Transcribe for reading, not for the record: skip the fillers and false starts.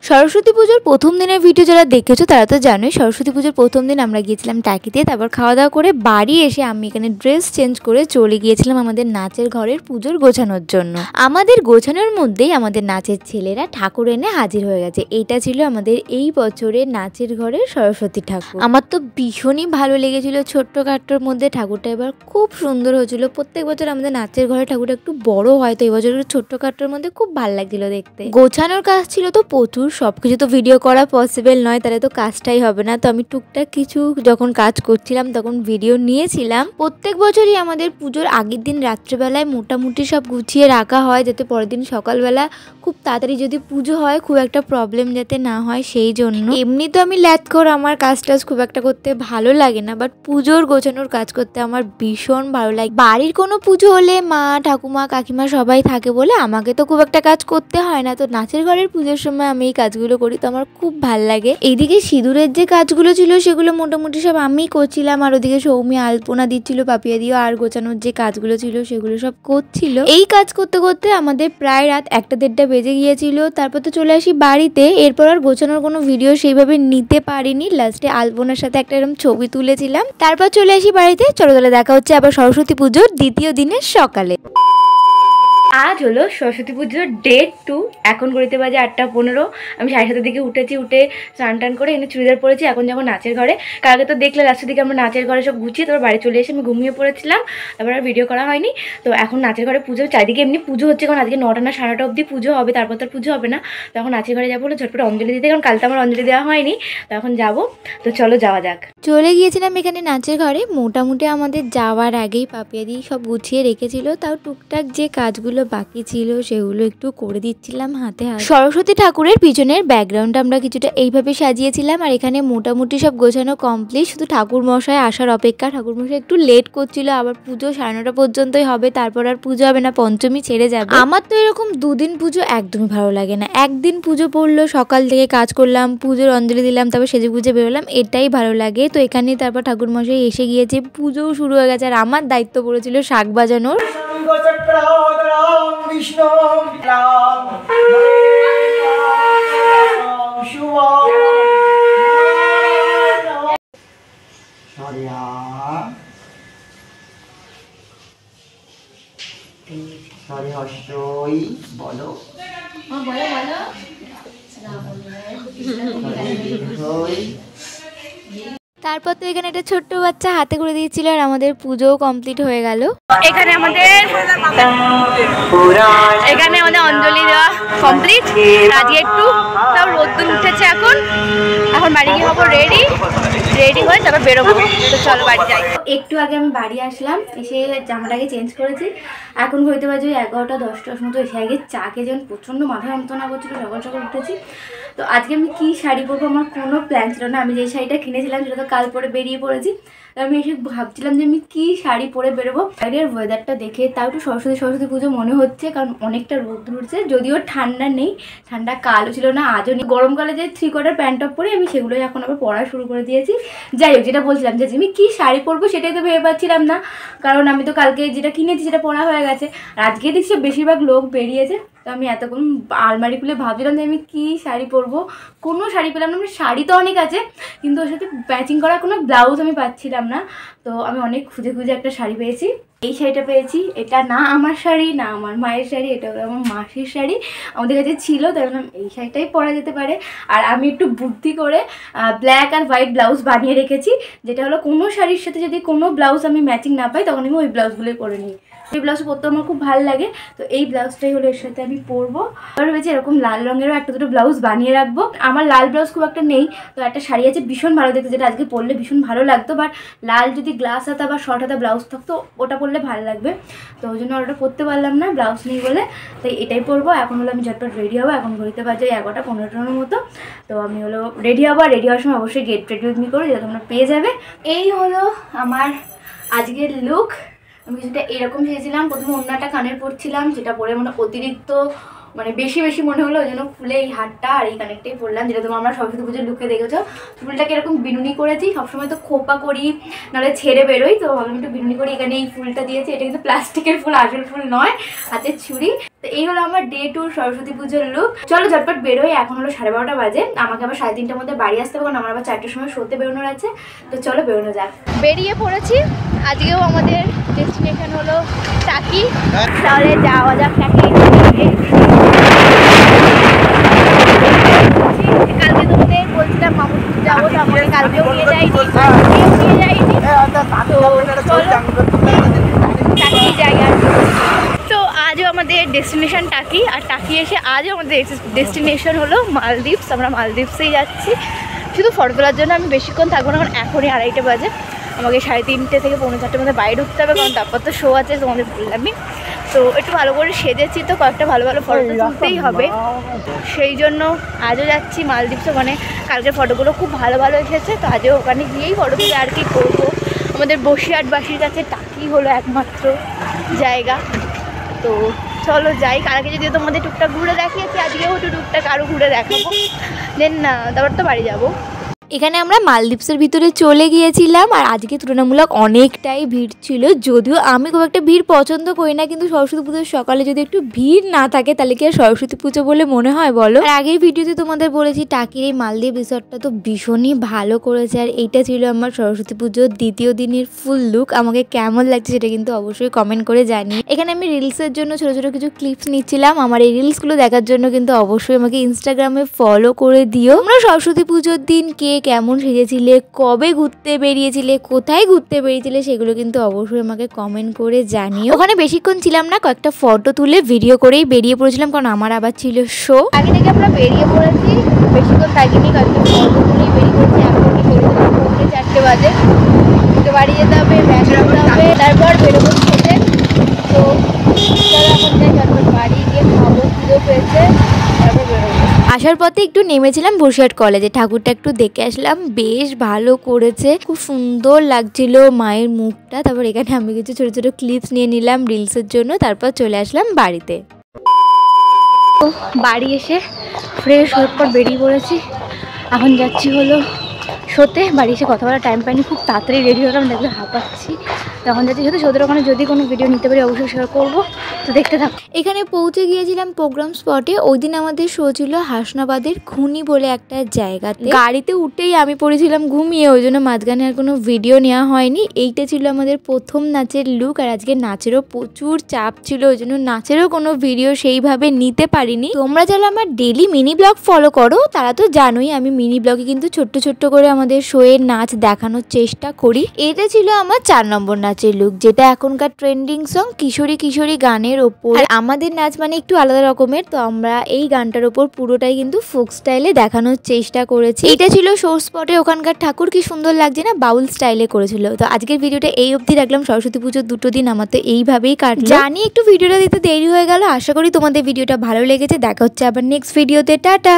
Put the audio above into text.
সরস্বতী পুজোর প্রথম দিনের ভিডিও যারা দেখেছো তারা তো জানোই। সরস্বতী পুজোর প্রথম দিন আমরা গিয়েছিলাম টাকিতে, তারপর খাওয়া দাওয়া করে বাড়ি এসে আমি এখানে ড্রেস চেঞ্জ করে চলে গিয়েছিলাম আমাদের নাচের ঘরের পুজোর গোছানোর জন্য। আমাদের গোছানোর মধ্যেই আমাদের নাচের ছেলেরা ঠাকুর এনে হাজির হয়ে গেছে। এটা ছিল আমাদের এই বছরের নাচের ঘরের সরস্বতী ঠাকুর। আমার তো ভীষণই ভালো লেগেছিল। ছোট্ট কাট্টোর মধ্যে ঠাকুরটা এবার খুব সুন্দর হয়েছিল। প্রত্যেক বছর আমাদের নাচের ঘরে ঠাকুরটা একটু বড় হয়, তো এই বছরের ছোট্ট কাট্টোর মধ্যে খুব ভালো লাগছিল দেখতে। গোছানোর কাজ ছিল তো প্রচুর, সবকিছু তো ভিডিও করা পসিবল নয়, তাহলে তো কাজটাই হবে না। তো আমি টুকটাক কিছু যখন কাজ করছিলাম তখন ভিডিও নিয়েছিলাম। প্রত্যেক বছরই আমাদের পুজোর আগের দিন রাত্রেবেলায় মোটামুটি সব গুছিয়ে রাখা হয়, যাতে পরের দিন সকালবেলা খুব তাড়াতাড়ি যদি পুজো হয় খুব একটা প্রবলেম যাতে না হয় সেই জন্য। এমনি তো আমি ল্যাথ করে আমার কাজ টাজ খুব একটা করতে ভালো লাগে না, বাট পুজোর গোছানোর কাজ করতে আমার ভীষণ ভালো লাগে। বাড়ির কোনো পুজো হলে মা ঠাকুমা কাকিমা সবাই থাকে বলে আমাকে তো খুব একটা কাজ করতে হয় না। তো নাচের ঘরের পুজোর সময় আমি এই কাজগুলো করি, তো আমার খুব ভাল লাগে। এইদিকে সিঁদুরের যে কাজগুলো ছিল সেগুলো মোটামুটি সব আমি করছিলাম, আর ওদিকে সৌমি আলপনা দিচ্ছিল পাপিয়া দিও, আর গোছানোর যে কাজগুলো ছিল সেগুলো সব করছিল। এই কাজ করতে করতে আমাদের প্রায় রাত 1-1:30 বেজে গিয়েছিল। তারপর তো চলে আসি বাড়িতে। এরপর আর গোছানোর কোনো ভিডিও সেইভাবে নিতে পারিনি। লাস্টে আলপনার সাথে একটা এরকম ছবি তুলেছিলাম। তারপর চলে আসি বাড়িতে। চলো তাহলে দেখা হচ্ছে আবার সরস্বতী পুজোর দ্বিতীয় দিনের সকালে। আজ হলো সরস্বতী পুজোর ডে 2। এখন ঘড়িতে বাজে 8:15। আমি 7:30 দিকে উঠেছি, উঠে স্নান টান করে এনে চুড়িদার পরেছি। এখন যাবো নাচের ঘরে। কালকে তো দেখলে লাস্টের দিকে আমরা নাচের ঘরে সব গুছিয়ে তারপর বাড়ি চলে এসে আমি ঘুমিয়ে পড়েছিলাম, তারপর আর ভিডিও করা হয়নি। তো এখন নাচের ঘরে পুজো, চারিদিকে এমনি পুজো হচ্ছে, কারণ আজকে 9টা না 9:30 অবধি পুজো হবে, তারপর তো পুজো হবে না। তো এখন নাচের ঘরে যাবো, ঝটপট অঞ্জলি দিতে, কারণ কাল তো আমার অঞ্জলি দেওয়া হয়নি। তো এখন যাবো, তো চলো যাওয়া যাক। চলে গিয়েছিলাম এখানে নাচের ঘরে। মোটামুটি আমাদের যাওয়ার আগেই পাপিয়া দিয়ে সব গুছিয়ে রেখেছিল, তাও টুকটাক যে কাজগুলো বাকি ছিল সেগুলো একটু করে দিচ্ছিলাম হাতে হাতে। সরস্বতী ঠাকুরের পিছনের ব্যাকগ্রাউন্ডটা আমরা কিছুটা এইভাবে সাজিয়েছিলাম, আর এখানে মোটামুটি সব গোছানো কমপ্লিট। শুধু ঠাকুর মশাই আসার অপেক্ষা। ঠাকুর মশাই একটু লেট করছিল, আবার পুজো 9:30 পর্যন্তই হবে, তারপর আর পুজো হবে না, পঞ্চমী ছেড়ে যাবে। আমার তো এরকম দুদিন পুজো একদমই ভালো লাগে না। একদিন পুজো পড়লো, সকাল থেকে কাজ করলাম, পুজোর অঞ্জলি দিলাম, তারপর সেজে গুজে বেরোলাম, এটাই ভালো লাগে। তো এখানে তারপর ঠাকুর মশাই এসে গিয়েছে, পুজোও শুরু হয়ে গেছে, আর আমার দায়িত্ব পড়েছিল শাক বাজানোর। বলো তারপর তো এখানে একটা ছোট্ট বাচ্চা হাতে করে দিয়েছিল, আর আমাদের পুজোও কমপ্লিট হয়ে গেল। এখানে আমাদের অঞ্জলি দেওয়া কমপ্লিট। আজকে একটু তাও রোদ্দুর উঠেছে, এখন বাড়ি গিয়ে হবো রেডি হয়ে তারপর বেরোবো। তো চলো বাড়ি যাই। একটু আগে আমি বাড়ি আসলাম, এসে জামাটাকে চেঞ্জ করেছি। এখন ঘড়িতে বাজে 11:10 মতো। এসে আগে চা খেয়ে যখন প্রচণ্ড মাথা যন্ত্রণা করছিল, সকাল সকাল উঠেছি। তো আজকে আমি কি শাড়ি পরবো আমার কোনো প্ল্যান ছিল না। আমি যে শাড়িটা কিনেছিলাম সেটা তো কাল পরে বেরিয়ে পড়েছি। তো আমি এসে ভাবছিলাম যে আমি কি শাড়ি পরে বেরোবো। বাইরের ওয়েদারটা দেখে তাও একটু সরস্বতী পুজো মনে হচ্ছে, কারণ অনেকটা রোদ উঠছে, যদিও ঠান্ডা নেই। ঠান্ডা কালও ছিল না, আজও নেই। গরমকালে যে 3/4 প্যান্ট টপ পরে আমি সেগুলোই এখন আবার পরা শুরু করে দিয়েছি। যাই হোক, যেটা বলছিলাম যে আমি কি শাড়ি পরবো সেটাই তো ভেবে পাচ্ছিলাম না, কারণ আমি তো কালকে যেটা কিনেছি সেটা পরা হয়ে গেছে। আর আজকে দেখছি বেশিরভাগ লোক বেরিয়েছে। তো আমি এতক্ষণ আলমারি খুলে ভাবছিলাম যে আমি কী শাড়ি পরবো, কোনো শাড়ি পেলাম না। শাড়ি তো অনেক আছে, কিন্তু ওর সাথে ম্যাচিং করার কোনো ব্লাউজ আমি পাচ্ছিলাম না। তো আমি অনেক খুঁজে একটা শাড়ি পেয়েছি। এই শাড়িটা পেয়েছি। এটা না আমার শাড়ি না আমার মায়ের শাড়ি, এটা হলো আমার মাসির শাড়ি, আমাদের কাছে ছিল, তাই বললাম এই শাড়িটাই পরা যেতে পারে। আর আমি একটু বুদ্ধি করে ব্ল্যাক আর হোয়াইট ব্লাউজ বানিয়ে রেখেছি, যেটা হলো কোনো শাড়ির সাথে যদি কোনো ব্লাউজ আমি ম্যাচিং না পাই তখন আমি ওই ব্লাউজগুলোই পরে নিই। এই ব্লাউজ পরতে আমার খুব ভালো লাগে। তো এই ব্লাউজটাই হলো এর সাথে আমি পরবো। আর ভেবেছি এরকম লাল রঙেরও একটা দুটো ব্লাউজ বানিয়ে রাখবো। আমার লাল ব্লাউজ খুব একটা নেই, তো একটা শাড়ি আছে ভীষণ ভালো দেখতে, যেটা আজকে পরলে ভীষণ ভালো লাগতো। বাট লাল যদি গ্লাস হাতা বা শর্ট হাতা ব্লাউজ থাকতো ওটা পরলে ভালো লাগবে, তো ওই জন্য ওটা পরতে পারলাম না, ব্লাউজ নেই বলে। তাই এটাই পরবো। এখন হলো আমি ঝটপট রেডি হবো। এখন ঘড়িতে বাজে 11:15 মতো। তো আমি হলো রেডি হবো। রেডি হওয়ার সময় অবশ্যই গেট রেডি উইথ মি করে, যেটা তোমরা পেয়ে যাবে। এই হলো আমার আজকের লুক। আমি কিছুটা এরকম চেয়েছিলাম। প্রথমে অন্যটা কানের পরছিলাম, যেটা পরে মানে অতিরিক্ত মানে বেশি বেশি মনে হলো, ওই জন্য ফুলে এই হারটা আর এই কানেকটাই পরলাম, যেটা তোমার আমরা সরস্বতী পুজোর লুকে দেখেছো। ফুলটাকে এরকম বিনুনি করেছি, সবসময় তো খোপা করি নাহলে ছেড়ে বেরোই, তো ভাবলাম একটু বিনুনি করি। এখানে এই ফুলটা দিয়েছি, এটা কিন্তু প্লাস্টিকের ফুল, আসল ফুল নয়, হাতের ছুরি। তো এই হলো আমার ডে 2 সরস্বতী পুজোর লুক। চলো ঝটপট বেরোই, এখন হলো 12:30 বাজে, আমাকে আবার 3:30টার মধ্যে বাড়ি আসতে হবে, কারণ আমার আবার 4টার সময় শোতে বেরোনোর আছে। তো চলো বেরোনো যাক। বেরিয়ে পড়েছি, আজকেও আমাদের ডেস্টিনেশন হলো টাকি। তাহলে যাওয়া যাক টাকি। কালকে তোমাদের বলছিলাম মামুর যাবো, তো আমাকে কালকেও নিয়ে যাইনি, তো টাকি জায়গা। তো আজও আমাদের ডেস্টিনেশন টাকি, আর টাকি এসে আজও আমাদের ডেস্টিনেশন হলো মালদ্বীপস। আমরা মালদ্বীপসেই যাচ্ছি। শুধু ফটো তোলার জন্য আমি বেশিক্ষণ থাকবো না, কারণ এখনই 2:30 বাজে, আমাকে 3:30 থেকে 4:45 মধ্যে বাইরে ঢুকতে হবে, কারণ তারপর তো শো আছে, তোমাদের বললামই। তো একটু ভালো করে সেজেছি, তো কয়েকটা ভালো ভালো ফটো তুলতেই হবে, সেই জন্য আজও যাচ্ছি মালদ্বীপস। ওখানে কালকের ফটোগুলো খুব ভালো ভালো এসেছে, তো আজও ওখানে গিয়েই ফটো তুলে আর কি করবো। আমাদের বসিরহাটবাসীর কাছে টাকি হলো একমাত্র জায়গা। তো চলো যাই, কালকে যদি তোমাদের টুকটাক ঘুরে দেখিয়েছি, আজকেও একটু টুকটাক আরও ঘুরে দেখাবো, দেন না তারপর তো বাড়ি যাবো। এখানে আমরা মালদ্বীপসের ভিতরে চলে গিয়েছিলাম, আর আজকে তুলনামূলক অনেকটাই ভিড় ছিল। যদিও আমি খুব একটা ভিড় পছন্দ করি না, কিন্তু সরস্বতী পুজোর সকালে যদি একটু ভিড় না থাকে তাহলে কি আর সরস্বতী পুজো বলে মনে হয় বলো। আর আগের ভিডিওতে তোমাদের বলেছি টাকির এই মালদ্বীপ রিসর্টটা তো ভীষণই ভালো করেছে, আর এইটা ছিল আমার সরস্বতী পুজোর দ্বিতীয় দিনের ফুল লুক। আমাকে কেমন লাগছে সেটা কিন্তু অবশ্যই কমেন্ট করে জানিয়ে। এখানে আমি রিলসের জন্য ছোটো ছোটো কিছু ক্লিপস নিচ্ছিলাম, আমার এই রিলসগুলো দেখার জন্য কিন্তু অবশ্যই আমাকে ইনস্টাগ্রামে ফলো করে দিও। আমরা সরস্বতী পুজোর দিন কে কেমন সেজেছিলে, কবে ঘুরতে বেরিয়েছিলে, কোথায় ঘুরতে বেরিয়েছিলে, সেগুলো কিন্তু অবশ্যই আমাকে কমেন্ট করে জানিও। ওখানে বেশিক্ষণ ছিলাম না, কয়েকটা ফটো তুলে ভিডিও করেই বেরিয়ে পড়েছিলাম, কারণ আমার আবার ছিল শো। আগে থেকে আমরা বেরিয়ে পড়েছি, বেশিক্ষণ থাকিনি, কয়েকটা ফটো তুলেই বেরিয়ে পড়েছি। এখনই বেরোতে 4:30 বাজে, তো বাড়ি যেতে হবে, ব্যাগ রাখতে হবে, তারপর বেরোবো খেতে। তো চলো এখন যাই, তারপর বাড়ি গিয়ে খাবো, খিদেও পেয়েছে, তারপর বেরোবো। আসার পথে একটু নেমেছিলাম বসিরহাট কলেজে, ঠাকুরটা একটু দেখে আসলাম, বেশ ভালো করেছে, খুব সুন্দর লাগছিল মায়ের মুখটা। তারপর এখানে আমি কিছু ছোটো ছোটো ক্লিপস নিয়ে নিলাম রিলসের জন্য, তারপর চলে আসলাম বাড়িতে। বাড়ি এসে ফ্রেশ হওয়ার পর বেরিয়ে পড়েছি, এখন যাচ্ছি হলো শোতে। বাড়ি এসে কথা বলার টাইম পাইনি, খুব তাড়াতাড়ি রেডি হলাম, দেখলে হাঁপাচ্ছি। তখন যাচ্ছি শোতে, শোদের ওখানে যদি কোনো ভিডিও নিতে পারি অবশ্যই শেয়ার করবো, তো দেখতে থাকো। এখানে পৌঁছে গিয়েছিলাম প্রোগ্রাম স্পটে। ওই দিন আমাদের শো ছিল হাসনাবাদের খুনি বলে একটা জায়গাতে। গাড়িতে উঠেই আমি পড়েছিলাম ঘুমিয়ে, ওই জন্য মাঝখানে আর কোনো ভিডিও নেওয়া হয়নি। এইটা ছিল আমাদের প্রথম নাচের লুক, আর আজকে নাচেরও প্রচুর চাপ ছিল, ওই জন্য নাচেরও কোনো ভিডিও সেইভাবে নিতে পারিনি। তোমরা যারা আমার ডেলি মিনি ব্লগ ফলো করো তারা তো জানোই, আমি মিনি ব্লগে কিন্তু ছোট্ট ছোট্ট করে আমাদের শো এর নাচ দেখানোর চেষ্টা করি। এটা ছিল আমার 4 নম্বর নাচের লুক, যেটা এখনকার ট্রেন্ডিং সং কিশোরী কিশোরী গানের ওপর। আর আমাদের নাচ মানে একটু আলাদা রকমের, তো আমরা এই গানটার ওপর পুরোটাই কিন্তু ফোক স্টাইলে দেখানোর চেষ্টা করেছি। এটা ছিল শো স্পটে, ওখানকার ঠাকুর কি সুন্দর লাগছে না, বাউল স্টাইলে করেছিল। তো আজকের ভিডিওটা এই অবধি রাখলাম, সরস্বতী পুজোর 2টো দিন আমার তো এইভাবেই কাটলো। জানি একটু ভিডিওটা দিতে দেরি হয়ে গেল, আশা করি তোমাদের ভিডিওটা ভালো লেগেছে। দেখা হচ্ছে আবার নেক্সট ভিডিওতে, টাটা।